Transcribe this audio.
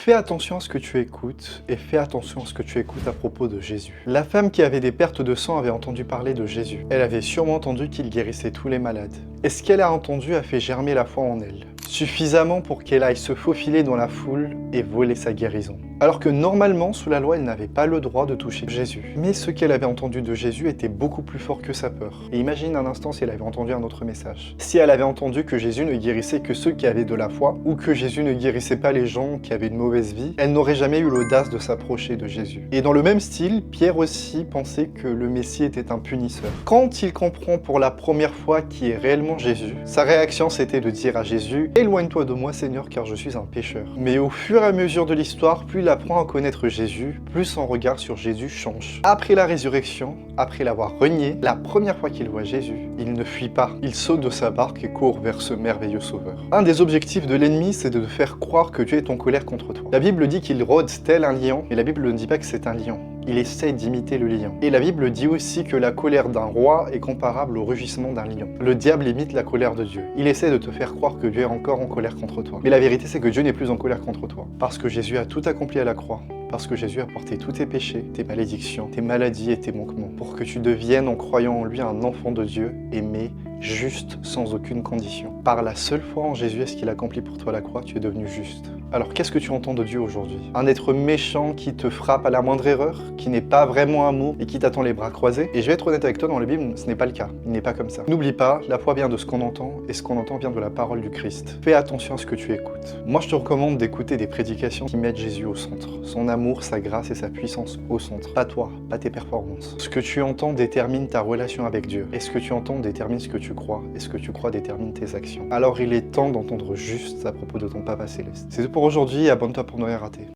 Fais attention à ce que tu écoutes et fais attention à ce que tu écoutes à propos de Jésus. La femme qui avait des pertes de sang avait entendu parler de Jésus. Elle avait sûrement entendu qu'il guérissait tous les malades. Et ce qu'elle a entendu a fait germer la foi en elle, suffisamment pour qu'elle aille se faufiler dans la foule et voler sa guérison. Alors que normalement, sous la loi, elle n'avait pas le droit de toucher Jésus. Mais ce qu'elle avait entendu de Jésus était beaucoup plus fort que sa peur. Et imagine un instant si elle avait entendu un autre message. Si elle avait entendu que Jésus ne guérissait que ceux qui avaient de la foi, ou que Jésus ne guérissait pas les gens qui avaient une mauvaise vie, elle n'aurait jamais eu l'audace de s'approcher de Jésus. Et dans le même style, Pierre aussi pensait que le Messie était un punisseur. Quand il comprend pour la première fois qui est réellement Jésus, sa réaction c'était de dire à Jésus « Éloigne-toi de moi Seigneur car je suis un pécheur ». Mais au fur et à mesure de l'histoire, plus il apprend à connaître Jésus, plus son regard sur Jésus change. Après la résurrection, après l'avoir renié, la première fois qu'il voit Jésus, il ne fuit pas. Il saute de sa barque et court vers ce merveilleux sauveur. Un des objectifs de l'ennemi, c'est de te faire croire que Dieu est en colère contre toi. La Bible dit qu'il rôde tel un lion, mais la Bible ne dit pas que c'est un lion. Il essaie d'imiter le lion. Et la Bible dit aussi que la colère d'un roi est comparable au rugissement d'un lion. Le diable imite la colère de Dieu. Il essaie de te faire croire que Dieu est encore en colère contre toi. Mais la vérité, c'est que Dieu n'est plus en colère contre toi. Parce que Jésus a tout accompli à la croix. Parce que Jésus a porté tous tes péchés, tes malédictions, tes maladies et tes manquements. Pour que tu deviennes, en croyant en lui, un enfant de Dieu, aimé, juste, sans aucune condition. Par la seule foi en Jésus et ce qu'il a accompli pour toi à la croix, tu es devenu juste. Alors qu'est-ce que tu entends de Dieu aujourd'hui? Un être méchant qui te frappe à la moindre erreur, qui n'est pas vraiment amour et qui t'attend les bras croisés? Et je vais être honnête avec toi, dans la Bible, ce n'est pas le cas. Il n'est pas comme ça. N'oublie pas, la foi vient de ce qu'on entend et ce qu'on entend vient de la parole du Christ. Fais attention à ce que tu écoutes. Moi, je te recommande d'écouter des prédications qui mettent Jésus au centre. Son amour, sa grâce et sa puissance au centre. Pas toi, pas tes performances. Ce que tu entends détermine ta relation avec Dieu. Et ce que tu entends détermine ce que tu crois. Et ce que tu crois détermine tes actions. Alors il est temps d'entendre juste à propos de ton Papa Céleste. C'est tout pour aujourd'hui, abonne-toi pour ne rien rater.